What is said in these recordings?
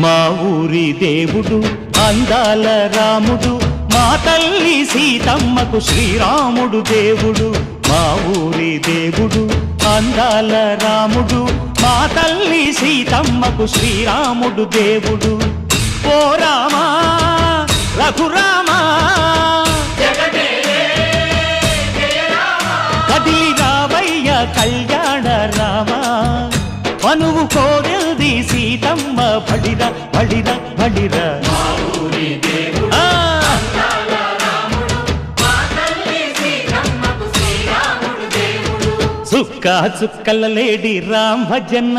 మా ఊరి దేవుడు అందాల రాముడు, మా తల్లి సీతమ్మకు శ్రీరాముడు దేవుడు. మా ఊరి దేవుడు అందాల రాముడు, మా తల్లి సీతమ్మకు శ్రీరాముడు దేవుడు. ఓ రామా రఘురామా కదిలి రావయ్య కళ్యాణ రామా, మనువు కోరెల్ది సీతమ్మ బడిర బడిర బడిర. చుక్క చుక్కల లేడి రామ్ భజన,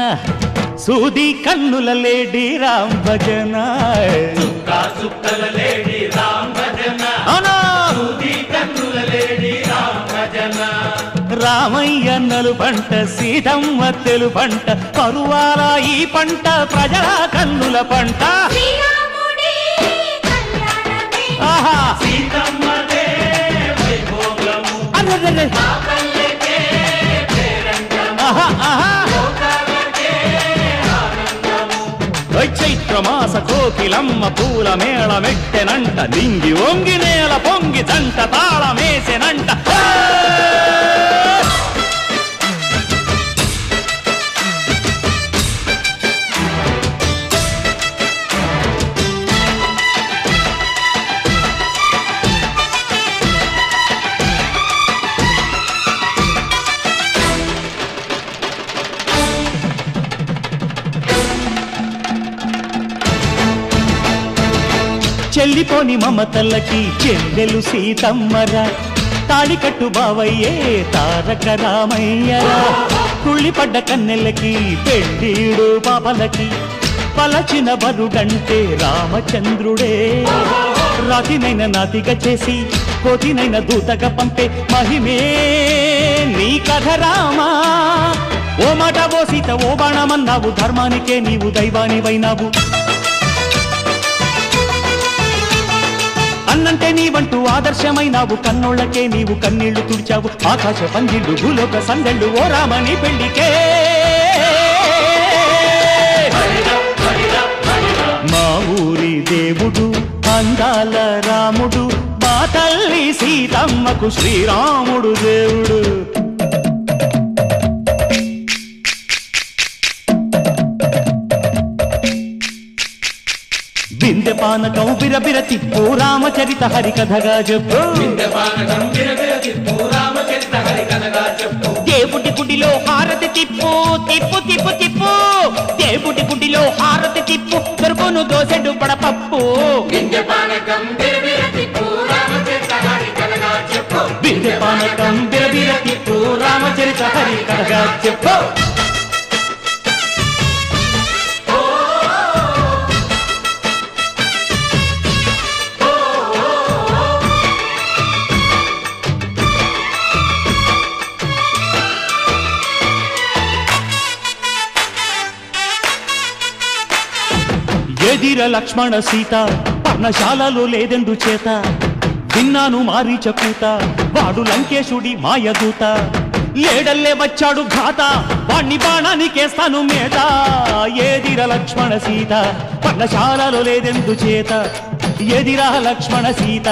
సూది కన్నుల లేడి రామ్ భజన. రామయ్య నలుపంట సీతమ్మ తెలుపంట, పరువాల ఈ పంట ప్రజల కన్నుల పంట. ఆహా చైత్రమాస కోకిలమ్మ పూల మేళ మెట్టెనంట, నింగి ఒంగి నేల పొంగి జంట తాళమేసెనంట. చెల్లిపోని మమతలకి చెల్లెలు సీతమ్మరా, తాళికట్టు బావయ్యే తారక రామయ్యరా. కుళ్ళిపడ్డ కన్నెలకి పెళ్ళీడు పాపలకి, పలచిన బరుడంటే రామచంద్రుడే. రాతినైన నాతిగా చేసి కోతినైన దూతగా పంపే మహిమే నీ కథ రామా. ఓ మాట ఓ సీత ఓ బాణమన్నావు, ధర్మానికే నీవు దైవానివైనావు. అన్నంటే నీవంటూ ఆదర్శమైనావు, కన్నోళ్లకే నీవు కన్నీళ్లు తుడిచావు. ఆకాశ పందిళ్ళు భూలోక సందళ్ళు ఓ రామని పెళ్లికే. మా ఊరి దేవుడు అందాల రాముడు, మా తల్లి సీతమ్మకు శ్రీరాముడు దేవుడు. బిందె పానకం బిరబిర తిప్పు రామచరిత హరికథగా చెప్పు. దేవుడి గుడిలో హారతి తిప్పు తిప్పు తిప్పు తిప్పు, దేవుడి గుడిలో హారతి తిప్పు, దొరుకును దోసెడు పడపప్పు. బిందె పానకం బిరబిర తిప్పు రామచరిత హరికథగా చెప్పు. ఎదిర లక్ష్మణ సీత పర్ణశాలలో లేదెందు చేత, విన్నాను మారీచ కూత వాడు లంకేశుడి మాయదూత. లేడల్లే వచ్చాడు ఘాత, వాణ్ణి బాణానికేస్తాను మేత. ఎదిర లక్ష్మణ సీత పర్ణశాలలో లేదెందు చేత, ఎదిరా లక్ష్మణ సీత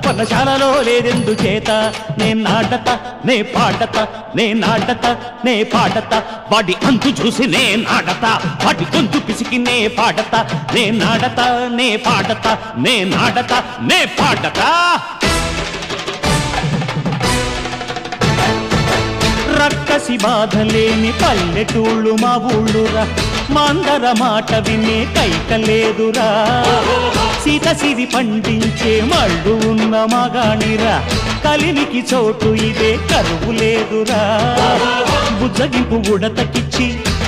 పర్ణశాలలో లేదెందు చేత. నే నాటత నే పాటత నే నాటత నే పాటత, వాడి అంతు చూసి నే నాటత, వాడి గొంతు పిసికి నే పాటత. నే నాటత నే పాటత నే నాటత నే పాటత. రక్కసి బాధలేని పల్లెటూళ్ళు మా ఊళ్ళురా, మాందర మాట వినే కైకలేదురా. సీత సిరి పండించే మళ్ళు ఉన్న మగాణిరా, కలినికి చోటు ఇదే కరువు లేదురా. బుజ్జగింపు ఉడతకిచ్చి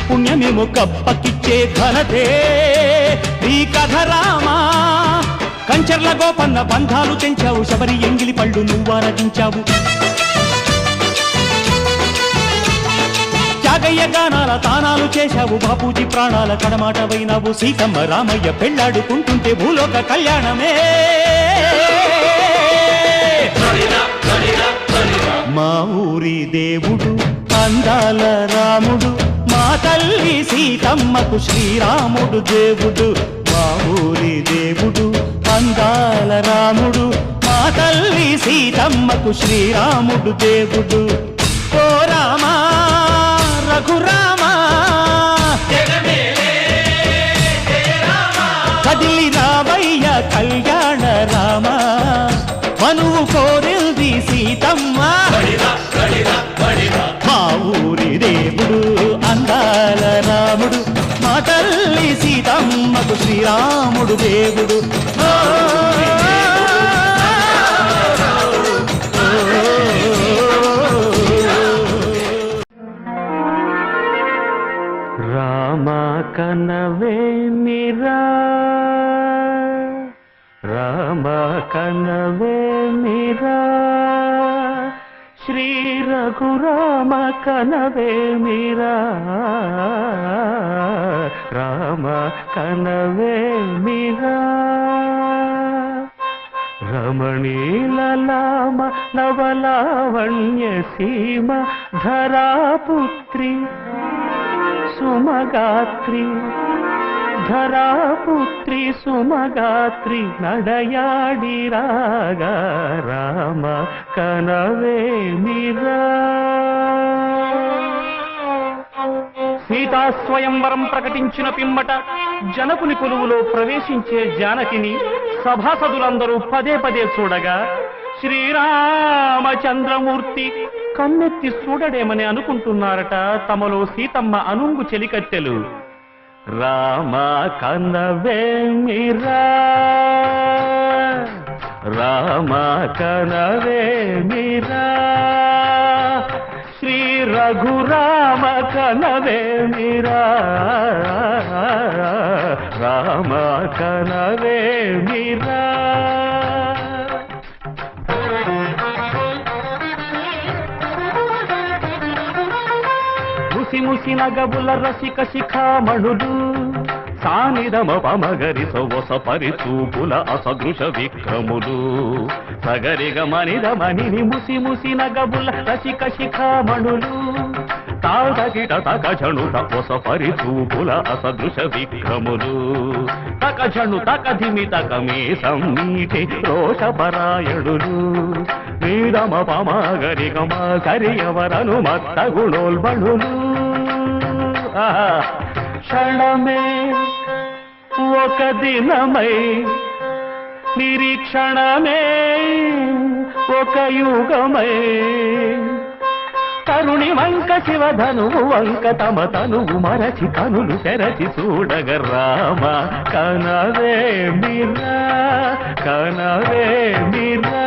పుణ్యమేమో కప్పకిచ్చే ఘనతే ఈ కథ రామా. కంచర్ల గోపన్న బంధాలు తెంచావు, శబరి ఎంగిలి పళ్ళు నువ్వారగించావు. త్యాగయ్య గానాల తానాలు చేశావు, బాపూజీ ప్రాణాల కడమాట వైనావు. సీతమ్మ రామయ్య పెళ్ళాడుకుంటుంటే భూలోక కళ్యాణమే. మా ఊరి దేవుడు అందాల రాముడు, మా తల్లి సీతమ్మకు శ్రీరాముడు దేవుడు. మా ఊరి దేవుడు అందాల రాముడు మా తల్లి సీతమ్మకు శ్రీరాముడు దేవుడు ఓ రామా రఘురామా కదిలి రావయ్య కళ్యాణ రామ మనువు కోరింది సీతమ్మ మా ఊరి దేవుడు అందాల రాముడు మా తల్లి సీతమ్మకు శ్రీరాముడు దేవుడు రామ కనవేమిరా రామ కనవేమిరా శ్రీ రఘురామ కనవేమిరా రామ కనవేమిరా రమణీలలామ నవలావణ్య సీమ ధరాపుత్రి సుమగాత్రి ధరాపుత్రి సుమగాత్రి నడయాడి రాగా రామ కనవేమిరా సీతా స్వయంవరం ప్రకటించిన పిమ్మట జనకుని కొలువులో ప్రవేశించే జానకిని సభాసదులందరూ పదే పదే చూడగా శ్రీరామచంద్రమూర్తి కన్నెత్తి చూడడేమని అనుకుంటున్నారట తమలో సీతమ్మ అనుంగు చెలికత్తెలు రామ కనవేమిరా రామ కనవేమిరా శ్రీ రఘురామ కనవేమిరా రామ కనవేమిరా ముసి నగబుల రసిక శిఖామణులు సానిదమ పమగరి సొవస పరిచూపుల అసదృశ విక్రములు సగరిగ మనిద మణిని ముసి నగబుల రసిక శిఖామణులు తాదగిట తక జణుత ఒస పరిచూపుల అసదృశ విక్రములు తక జణు తక ధిమి తక మే సమ్మీటి రోషపరాయణులు నీదమ పమగరి గమ సరియవరను మత్త గుణోల్బణులు క్షణమే ఒక దినమై నిరీక్షణమే ఒక యుగమై తరుణి వంక శివధనువు వంక తమ తనువు మరచి కనులు తెరచి చూడగ రామ కనవేమిరా కనవేమిరా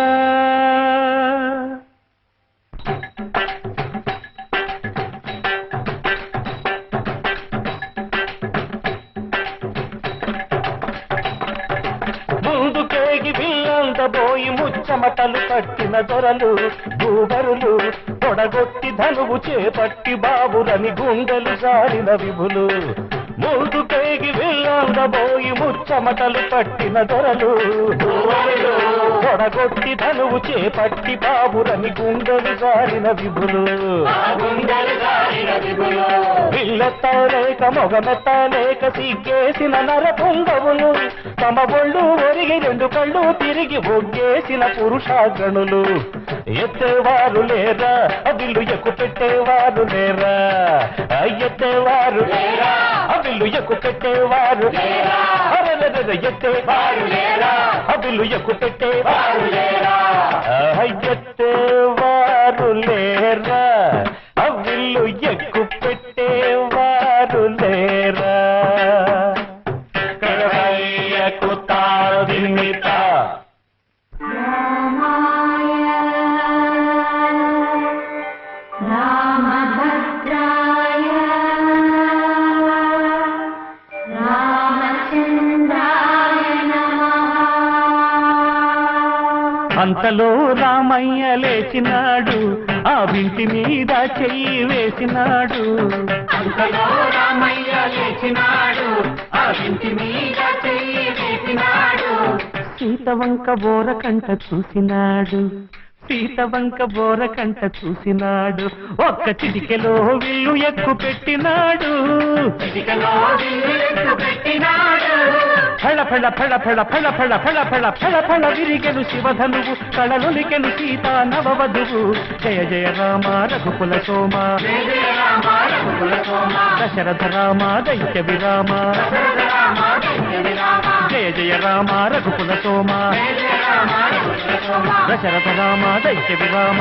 పోయి ముచ్చమటలు కట్టిన దొరలు భూవరులు పొడగొట్టి ధనువు చేపట్టి బాబురని గుండెలు జారిన విభులు ముందు పేగి వెళ్ళబోయి ముచ్చమటలు కట్టిన దొరలు పొడగొట్టి ధనువు చేపట్టి బాబురని గుండెలు జారిన విభులు విల్లెత్తలేక మొగమెత్తలేక సిగ్గేసిన నరపుంగవులు తమ ఒళ్ళు ఒరిగి రెండు కళ్ళు తిరిగి ఒగ్గేసిన పురుషాగణులు ఎత్తేవారు లేరా అవిల్లు ఎక్కు పెట్టేవారు లేరా ఎత్తేవారు లేరా అవిల్లు ఎక్కు పెట్టేవారు ఎత్తేవారు లేరా అవిల్లు ఎక్కు పెట్టేవారు లేరా ఎత్తేవారు లేరా అవిల్లు ఎక్కు పెట్టేవారు లేరా అంతలో రామయ్య లేచినాడు ఆ వింటి మీద చెయ్యి వేసినాడు అంతలో రామయ్య లేచినాడు ఆ వింటి మీద చెయ్యి వేసినాడు సీతవంక బోరకంట చూసినాడు సీతవంక బోరకంట చూసినాడు ఒక్క చిటికెలో విల్లు ఎక్కు పెట్టినాడు చిటికెలో విల్లు ఎక్కు పెట్టినాడు ఫెళ ఫెళ ఫెళ ఫెళ ఫెళ ఫెళ ఫెళ ఫెళ ఫెళ ఫెళ విరిగెను శివధనువు కళలొలికెను సీతా నవవధువు జయ జయ రామ రఘుకుల సోమ దశరథ రామ దైత్య విరామ జయ జయ రామ రఘుకుల సోమ దశరథ రామ దైత్య విరామ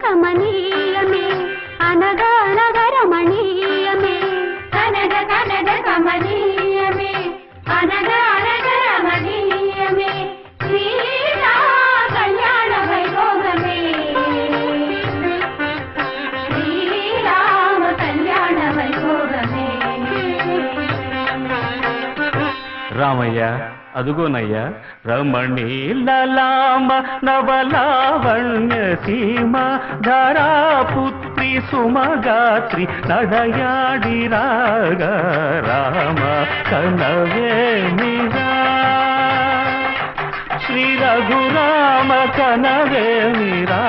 కమనీయమే అనగా అనగరమణీయమే కనగ కనగ కమనీయమే అనగా అనగరమణీయమే సీతా కళ్యాణ వైభోగమే శ్రీరామ కళ్యాణ వైభోగమే రామయ్య అదుగోనయ్యా రమణీ లలామ నవలావణ్య సీమ ధరాపుత్రి సుమగాత్రి నడయాడి రాగ రామ కనవేమిరా శ్రీ రఘురామ కనవేమిరా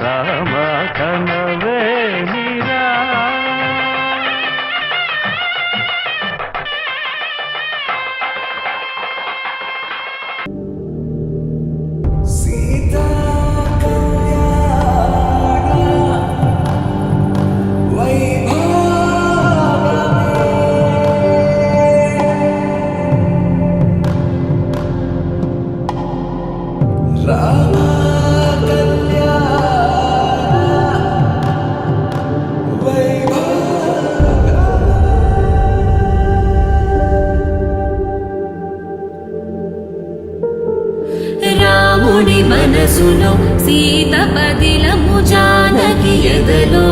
రామ కనవేమిరా మనసులో సీత పదిలము జానకి ఎదలో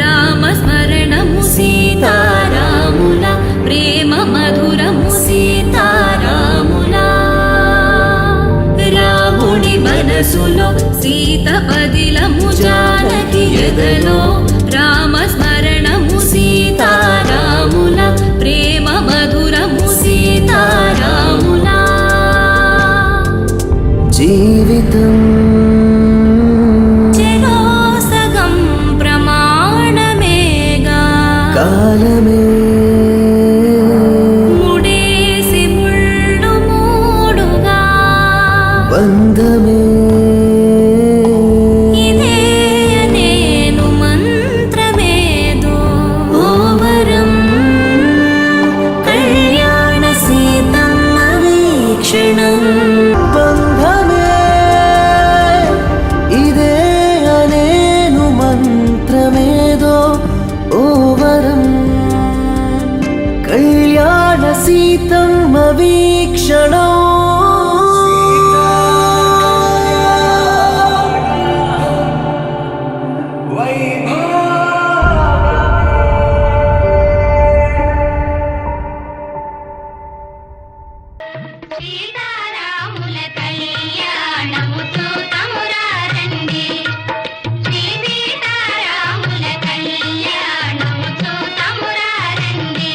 రామ స్మరణము సీతారాముల ప్రేమ మధురము సీతారాముల రాముడి మనసులో సీత పదిలము జానకి ఎదలో రామ స్మరణము సీతారాముల ప్రేమ మధురము సీతారాముల జీవితం చెరో సగం ప్రమాణమేగా కాలమే ముడేసి ముళ్ళు మూడుగా బంధమే ఇదే నేను మంత్రమేదో ఓవరం కళ్యాణ సీతమ్మ వీక్షణం కళ్యాణ సీతమ్మ వీక్షణం సీతారాముల కళ్యాణము చూతమురారండి శ్రీ సీతారాముల కళ్యాణము చూతమురారండి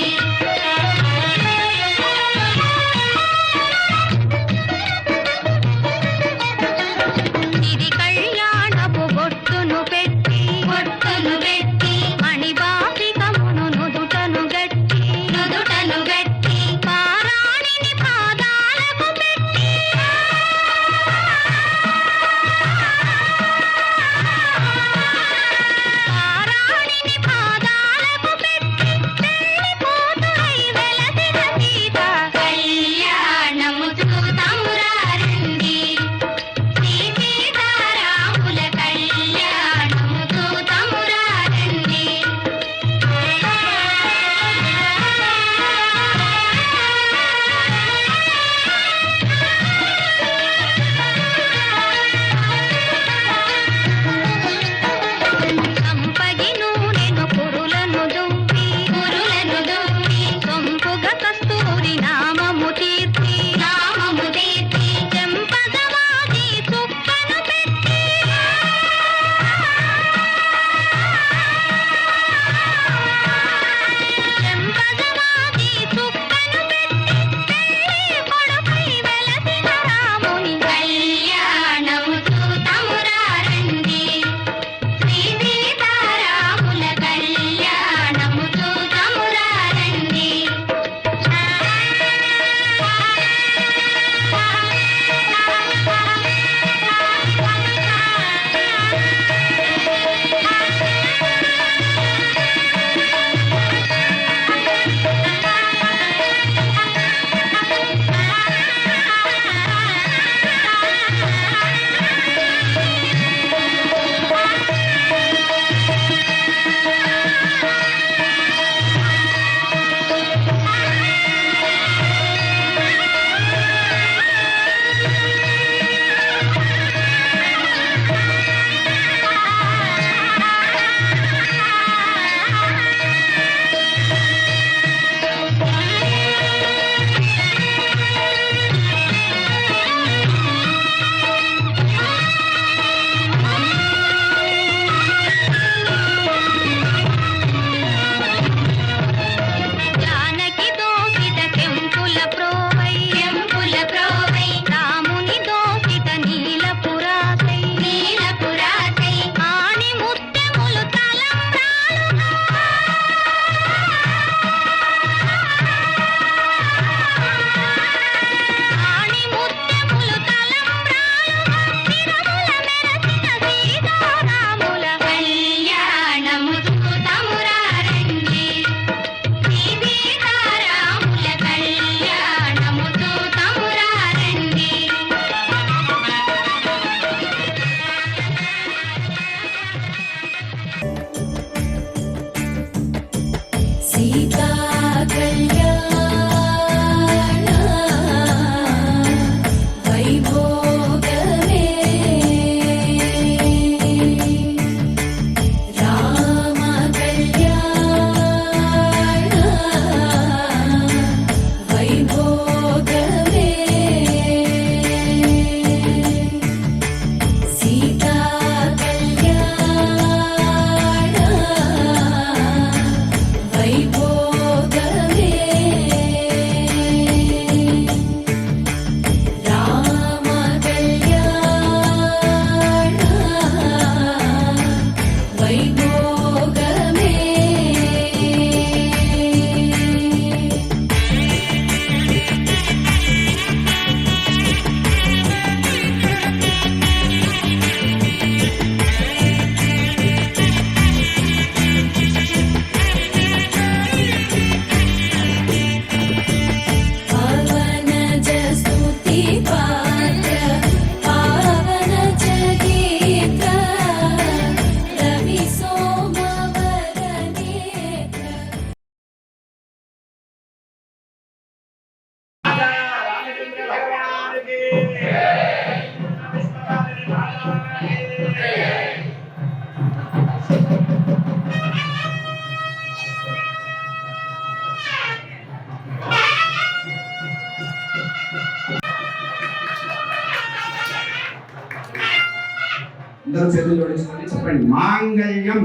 అందరూ చేతులు జోడించుకొని చెప్పండి. మాంగళ్యం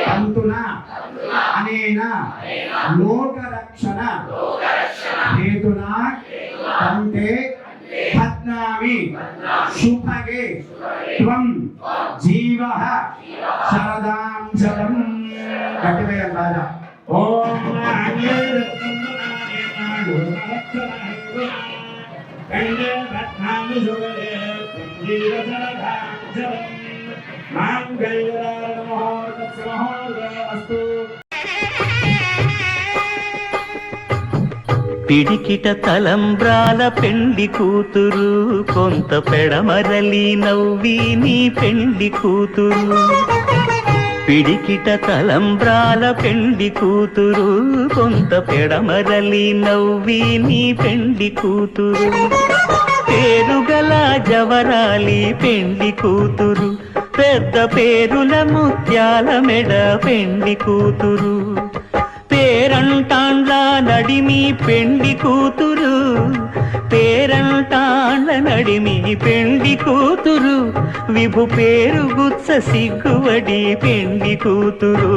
తంతున అనేన లోకరక్షణ హేతునా తంతే పద్నామి శుభగే త్వం జీవః శరదాం శతం. గట్టివేయం రాజా. ఓం పిడికిట తలంబ్రాల పెండి కూతురు, కొంత పెడమరలి నవ్వి నీ పెండి కూతురు. పిడికిట తలంబ్రాల పెండి కూతురు, కొంత పెడమరలి నవ్వి నీ పెండి కూతురు. పేరుగల జవరాలి పెండి కూతురు, పెద్ద పేరుల ముత్యాల మెడ పెండి కూతురు. పేరంటాండ్ల నడిమి పెండి కూతురు, పేరంటాండ్ల నడిమి పెండి కూతురు. విభు పేరు గుత్స సిగ్గువడి పెండి కూతురు.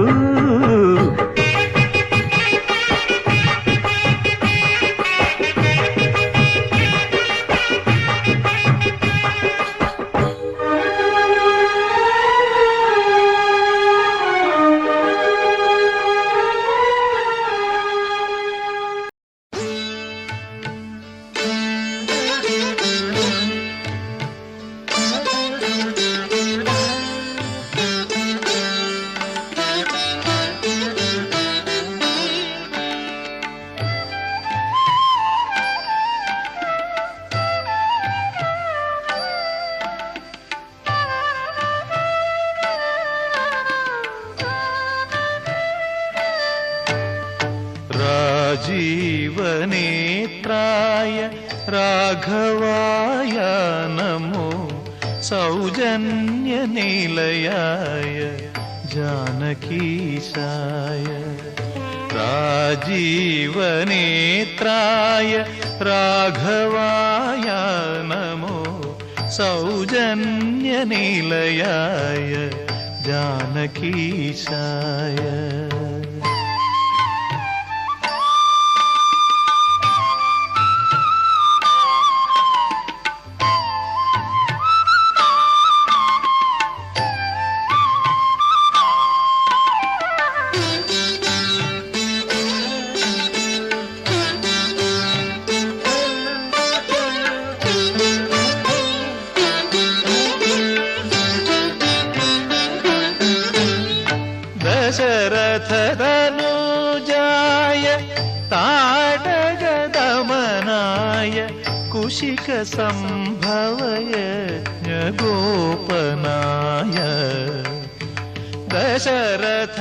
राजीवनेत्राय राघवाय नमो सौजन्यनिलयाय जानकीशाय. राजीवनेत्राय राघवाय नमो सौजन्यनिलयाय जानकीशाय. दशरथतनुजाय ताटगदमनाय कुशिकसम्भवय गोपनाय. दशरथ